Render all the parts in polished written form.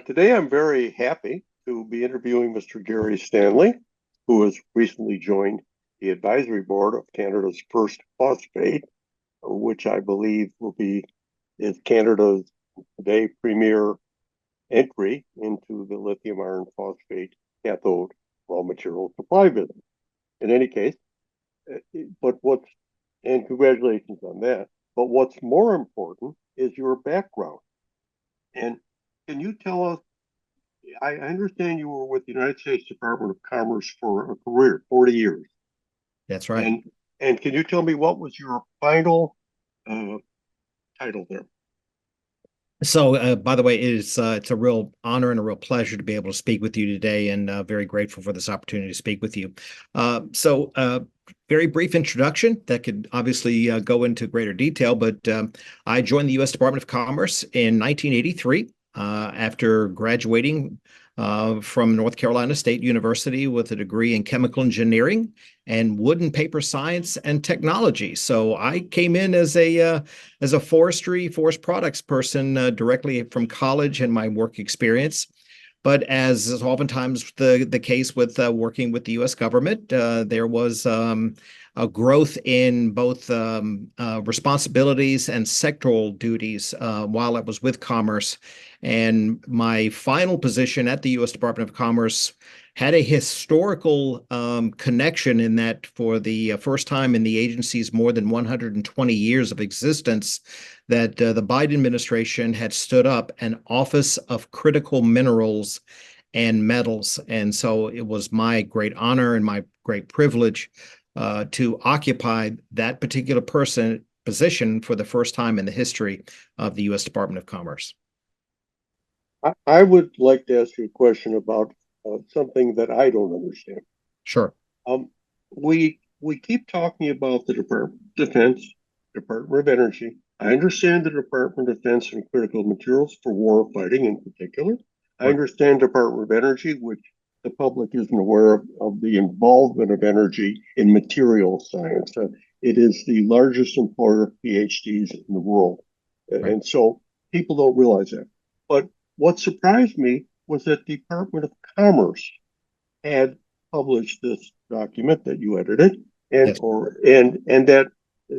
Today, I'm very happy to be interviewing Mr. Gary Stanley, who has recently joined the advisory board of Canada's First Phosphate, which I believe is Canada's today premier entry into the lithium iron phosphate cathode raw material supply business. In any case, and congratulations on that. But what's more important is your background. And can you tell us? I understand you were with the United States Department of Commerce for a career, 40 years. That's right. And can you tell me what was your final title there? So, by the way, it's a real honor and a real pleasure to be able to speak with you today, and very grateful for this opportunity to speak with you. Very brief introduction that could obviously go into greater detail, but I joined the U.S. Department of Commerce in 1983 after graduating from North Carolina State University with a degree in chemical engineering and wood and paper science and technology. So I came in as a forest products person directly from college and my work experience. But as is oftentimes the case with working with the U.S. government, there was a growth in both responsibilities and sectoral duties while I was with Commerce. And my final position at the U.S. Department of Commerce had a historical connection in that for the first time in the agency's more than 120 years of existence, that the Biden administration had stood up an Office of Critical Minerals and Metals. And so it was my great honor and my great privilege to occupy that particular position for the first time in the history of the U.S. Department of Commerce. I would like to ask you a question about something that I don't understand. Sure. We keep talking about the Department of Defense, Department of Energy. I understand the Department of Defense and critical materials for war fighting in particular. I understand Department of Energy, which the public isn't aware of the involvement of energy in material science. It is the largest employer of PhDs in the world. Right. And so people don't realize that. But what surprised me was that the Department of Commerce had published this document that you edited, and that.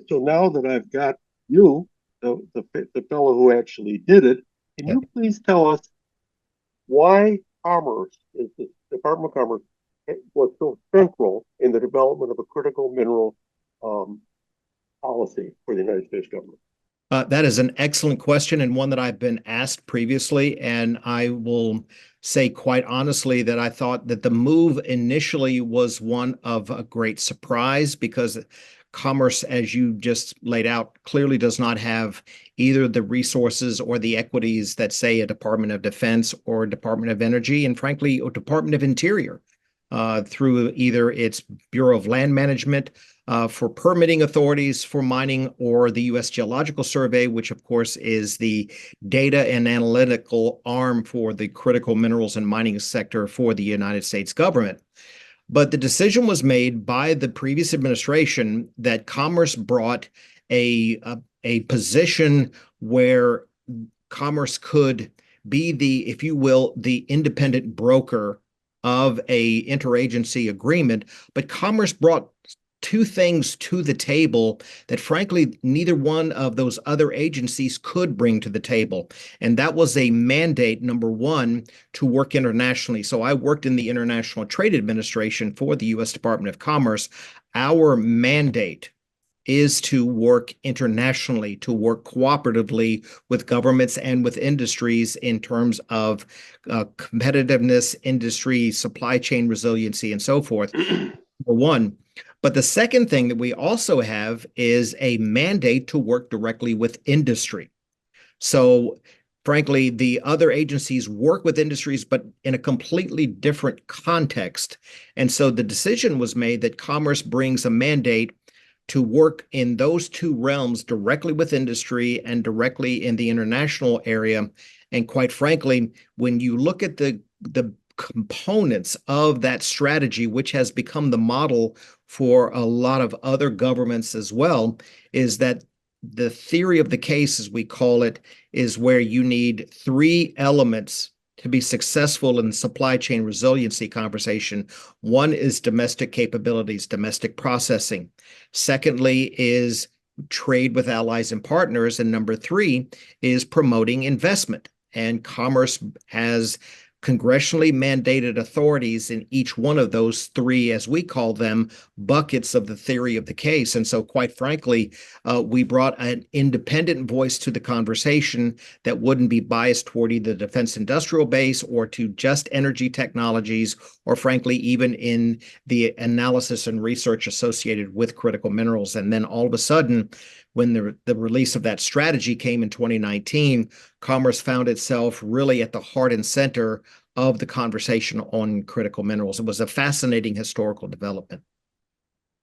So now that I've got you, the fellow who actually did it, can you please tell us why the Department of Commerce was so central in the development of a critical mineral policy for the United States government? That is an excellent question, and one that I've been asked previously. And I will say quite honestly that I thought that the move initially was one of a great surprise, because Commerce, as you just laid out, clearly does not have either the resources or the equities that, say, a Department of Defense or Department of Energy, and frankly, a Department of Interior, through either its Bureau of Land Management, for permitting authorities for mining, or the U.S. Geological Survey, which of course is the data and analytical arm for the critical minerals and mining sector for the United States government. But the decision was made by the previous administration that Commerce brought a position where Commerce could be the, if you will, the independent broker of a interagency agreement. But Commerce brought two things to the table that frankly neither one of those other agencies could bring to the table. And that was a mandate, number one, to work internationally. So I worked in the International Trade Administration for the U.S. Department of Commerce. Our mandate is to work internationally, to work cooperatively with governments and with industries in terms of competitiveness, industry, supply chain resiliency, and so forth. Number one. But the second thing that we also have is a mandate to work directly with industry. So frankly, the other agencies work with industries, but in a completely different context. And so the decision was made that Commerce brings a mandate to work in those two realms directly with industry and directly in the international area. And quite frankly, when you look at the components of that strategy, which has become the model for a lot of other governments as well, is that the theory of the case, as we call it, is where you need three elements to be successful in the supply chain resiliency conversation. One is domestic capabilities, domestic processing. Secondly is trade with allies and partners. And number three is promoting investment. And Commerce has congressionally mandated authorities in each one of those three, as we call them, buckets of the theory of the case. And so, quite frankly, we brought an independent voice to the conversation that wouldn't be biased toward either the defense industrial base or to just energy technologies, or frankly, even in the analysis and research associated with critical minerals. And then all of a sudden, when the release of that strategy came in 2019, Commerce found itself really at the heart and center of the conversation on critical minerals. It was a fascinating historical development.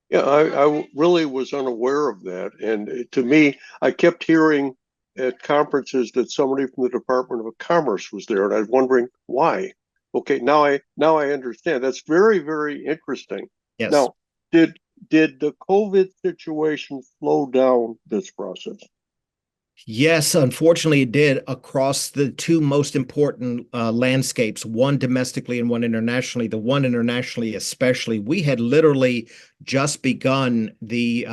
Yeah, I really was unaware of that. And to me, I kept hearing at conferences that somebody from the Department of Commerce was there, and I was wondering why. Okay, now I understand. That's very, very interesting. Yes. Now, did the COVID situation slow down this process? Yes, unfortunately, it did across the two most important landscapes, one domestically and one internationally. The one internationally, especially, we had literally just begun the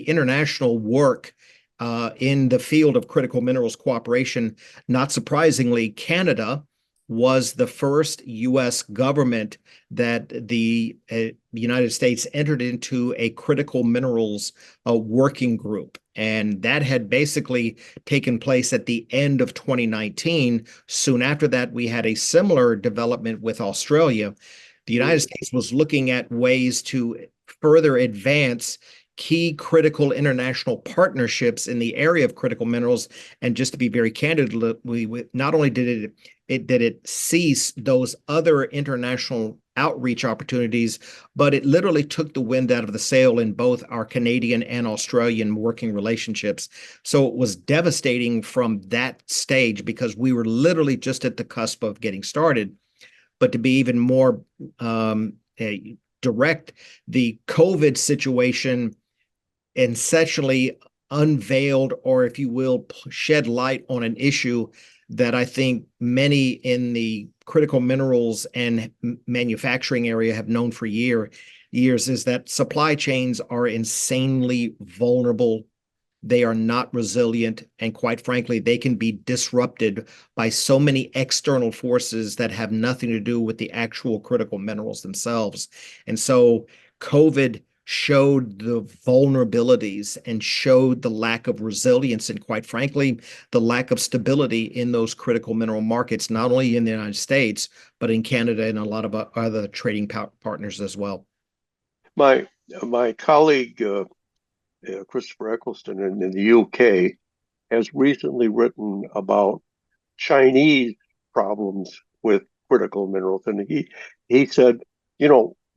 international work in the field of critical minerals cooperation. Not surprisingly, Canada was the first U.S. government that the United States entered into a critical minerals working group. And that had basically taken place at the end of 2019. Soon after that, we had a similar development with Australia. The United States was looking at ways to further advance key critical international partnerships in the area of critical minerals. And just to be very candid, we not only did it cease those other international outreach opportunities, but it literally took the wind out of the sail in both our Canadian and Australian working relationships. So it was devastating from that stage because we were literally just at the cusp of getting started. But to be even more direct, the COVID situation essentially unveiled, or if you will, shed light on an issue that I think many in the critical minerals and manufacturing area have known for years, is that supply chains are insanely vulnerable. They are not resilient, and quite frankly, they can be disrupted by so many external forces that have nothing to do with the actual critical minerals themselves. And so COVID showed the vulnerabilities and showed the lack of resilience and, quite frankly, the lack of stability in those critical mineral markets, not only in the United States, but in Canada and a lot of other trading partners as well. My colleague Christopher Eccleston in the UK has recently written about Chinese problems with critical minerals, and he said,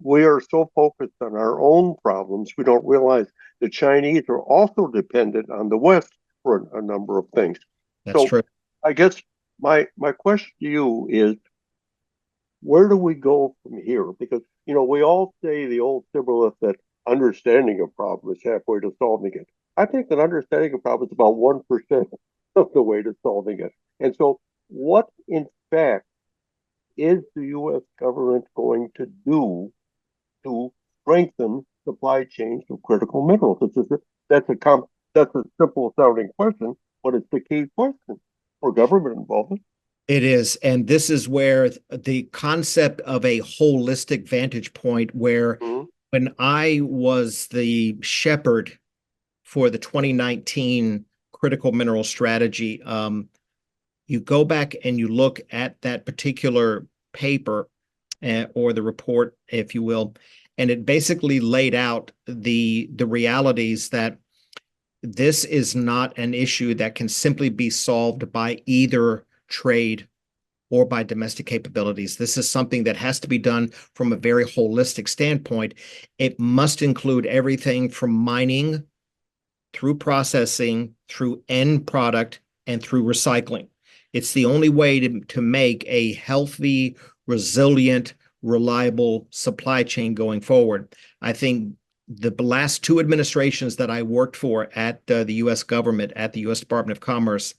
we are so focused on our own problems, we don't realize the Chinese are also dependent on the West for a number of things. That's So true. I guess my question to you is, where do we go from here? Because, we all say the old shibboleth that understanding a problem is halfway to solving it. I think that understanding a problem is about 1% of the way to solving it. And so, what in fact is the U.S. government going to do to strengthen supply chains of critical minerals? That's a simple sounding question, but it's the key question for government involvement. It is. And this is where the concept of a holistic vantage point, where Mm-hmm. when I was the shepherd for the 2019 critical mineral strategy, you go back and you look at that particular paper or the report, if you will, and it basically laid out the realities that this is not an issue that can simply be solved by either trade or by domestic capabilities. This is something that has to be done from a very holistic standpoint. It must include everything from mining through processing, through end product, and through recycling. It's the only way to make a healthy, resilient, reliable supply chain going forward. I think the last two administrations that I worked for at the U.S. government, at the U.S. Department of Commerce,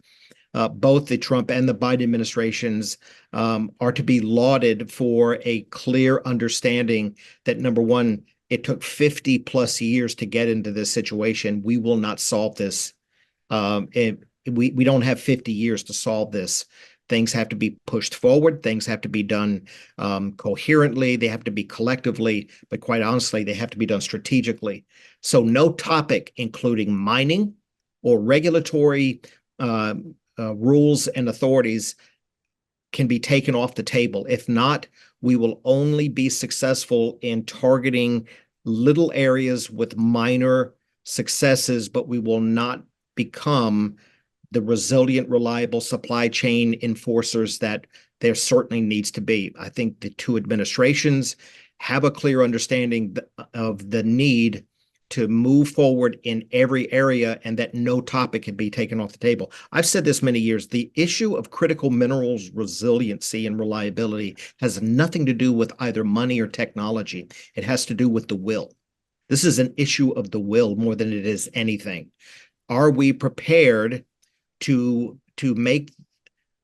both the Trump and the Biden administrations are to be lauded for a clear understanding that, number one, it took 50 plus years to get into this situation. We will not solve this. We don't have 50 years to solve this. Things have to be pushed forward. Things have to be done coherently. They have to be collectively, but quite honestly, they have to be done strategically. So no topic, including mining or regulatory rules and authorities, can be taken off the table. If not, we will only be successful in targeting little areas with minor successes, but we will not become the resilient, reliable supply chain enforcers that there certainly needs to be. I think the two administrations have a clear understanding of the need to move forward in every area and that no topic can be taken off the table. I've said this many years. The issue of critical minerals resiliency and reliability has nothing to do with either money or technology. It has to do with the will. This is an issue of the will more than it is anything. Are we prepared to make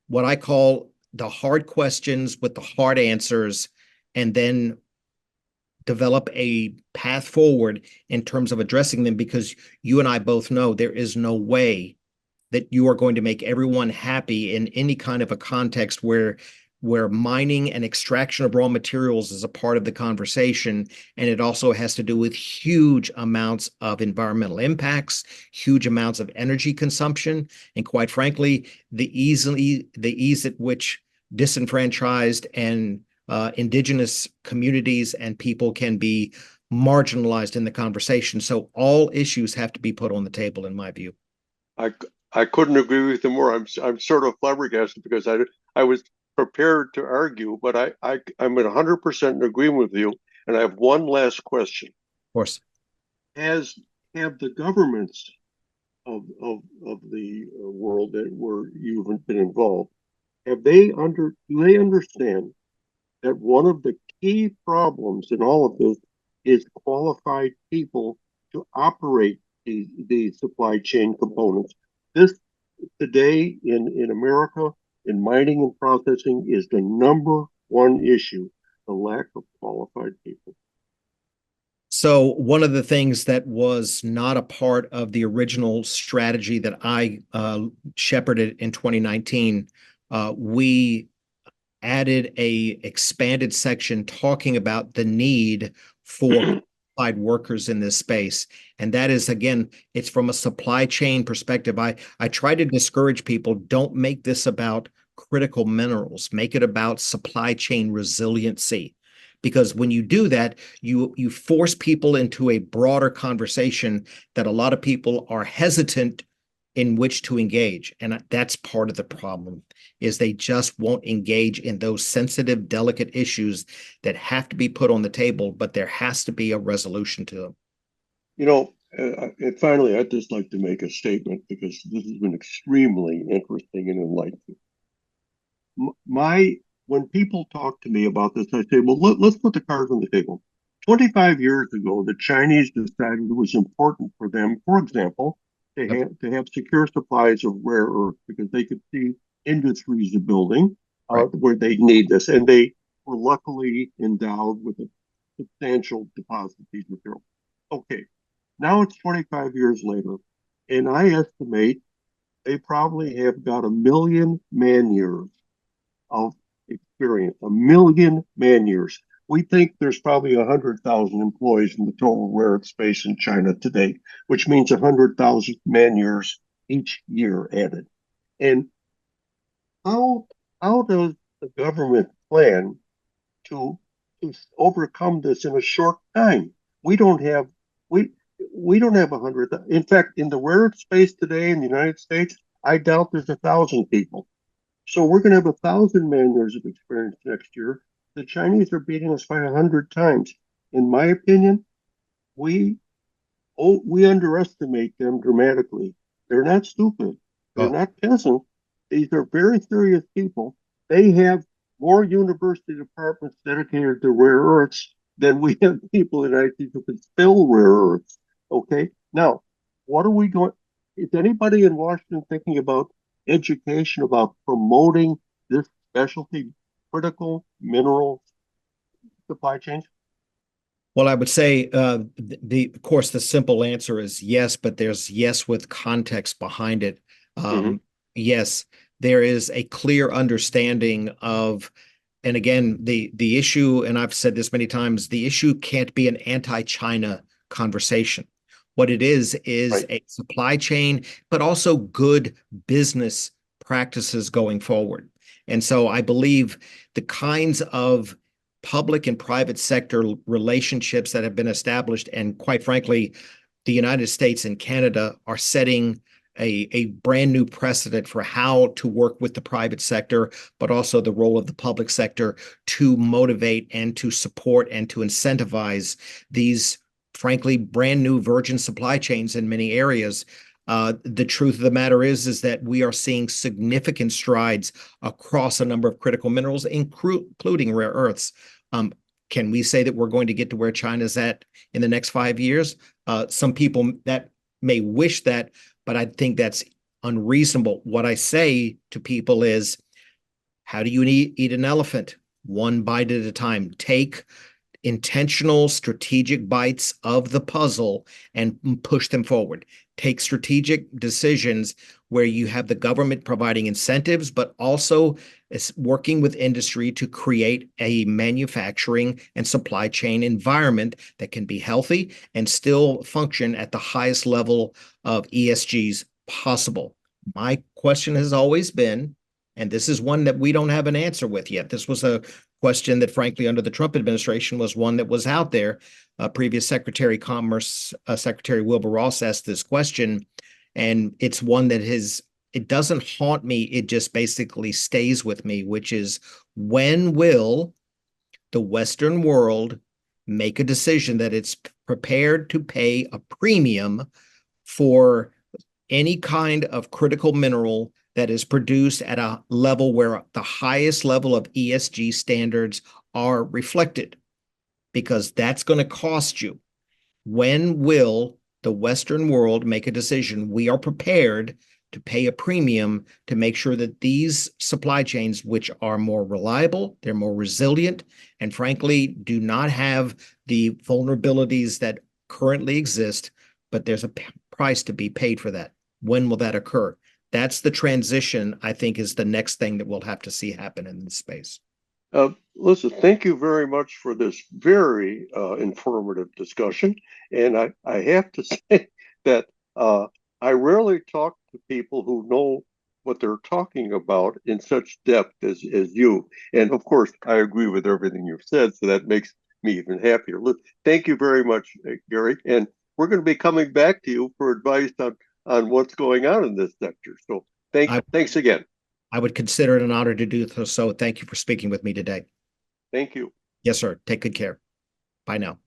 what I call the hard questions with the hard answers, and then develop a path forward in terms of addressing them? Because you and I both know there is no way that you are going to make everyone happy in any kind of a context where mining and extraction of raw materials is a part of the conversation. And it also has to do with huge amounts of environmental impacts, huge amounts of energy consumption, and quite frankly, the ease at which disenfranchised and indigenous communities and people can be marginalized in the conversation. So all issues have to be put on the table, in my view. I couldn't agree with you more. I'm sort of flabbergasted because I was prepared to argue, but I'm in 100% in agreement with you. And I have one last question. Of course. Have the governments of the world that where you've been involved, do they understand that one of the key problems in all of this is qualified people to operate the supply chain components? This today in America, in mining and processing, is the number one issue, the lack of qualified people. So one of the things that was not a part of the original strategy that I shepherded in 2019, we added a expanded section talking about the need for qualified workers in this space. And that is, again, it's from a supply chain perspective. I try to discourage people, don't make this about critical minerals, make it about supply chain resiliency. Because when you do that, you force people into a broader conversation that a lot of people are hesitant in which to engage. And that's part of the problem, is they just won't engage in those sensitive, delicate issues that have to be put on the table, but there has to be a resolution to them. You know, and finally, I'd just like to make a statement because this has been extremely interesting and enlightening. When people talk to me about this, I say, well, let's put the cards on the table. 25 years ago, the Chinese decided it was important for them, for example, to have secure supplies of rare earth because they could see industries are building where they need this. And they were luckily endowed with a substantial deposit of these materials. Okay, now it's 25 years later, and I estimate they probably have got 1 million man years of experience, 1 million man years. We think there's probably 100,000 employees in the total rare earth space in China today, which means 100,000 man years each year added. And how does the government plan to overcome this in a short time? We don't have we don't have 100. In fact, in the rare earth space today in the United States, I doubt there's 1,000 people. So we're going to have 1,000 man years of experience next year. The Chinese are beating us by 100 times. In my opinion, we underestimate them dramatically. They're not stupid. They're not peasants. These are very serious people. They have more university departments dedicated to rare earths than we have people in IT who can spell rare earths. Okay. Now, what are we going? Is anybody in Washington thinking about education about promoting this specialty critical mineral supply chain? Well, I would say of course the simple answer is yes, but there's yes with context behind it. Mm-hmm. Yes, there is a clear understanding of, and again, the issue, and I've said this many times, the issue can't be an anti-China conversation. What it is Right. a supply chain, but also good business practices going forward. And so I believe the kinds of public and private sector relationships that have been established, and quite frankly, the United States and Canada are setting a brand new precedent for how to work with the private sector, but also the role of the public sector to motivate and to support and to incentivize these, frankly, brand new virgin supply chains in many areas. The truth of the matter is that we are seeing significant strides across a number of critical minerals, including rare earths. Um, can we say that we're going to get to where China's at in the next 5 years? Some people that may wish that, but I think that's unreasonable. What I say to people is, how do you eat an elephant? One bite at a time. Take intentional strategic bites of the puzzle and push them forward. Take strategic decisions where you have the government providing incentives, but also working with industry to create a manufacturing and supply chain environment that can be healthy and still function at the highest level of ESGs possible. My question has always been, and this is one that we don't have an answer with yet. This was a question that, frankly, under the Trump administration was one that was out there. Previous Secretary of Commerce, Secretary Wilbur Ross asked this question, and it's one that it doesn't haunt me. It just basically stays with me, which is, when will the Western world make a decision that it's prepared to pay a premium for any kind of critical mineral that is produced at a level where the highest level of ESG standards are reflected? Because that's going to cost you. When will the Western world make a decision? We are prepared to pay a premium to make sure that these supply chains, which are more reliable, they're more resilient, and frankly, do not have the vulnerabilities that currently exist, but there's a price to be paid for that. When will that occur? That's the transition, I think, is the next thing that we'll have to see happen in this space. Listen, thank you very much for this very informative discussion. And I have to say that I rarely talk to people who know what they're talking about in such depth as you. And of course, I agree with everything you've said, so that makes me even happier. Look, thank you very much, Gary. And we're going to be coming back to you for advice on what's going on in this sector. So I, thanks again. I would consider it an honor to do so. Thank you for speaking with me today. Thank you. Yes, sir. Take good care. Bye now.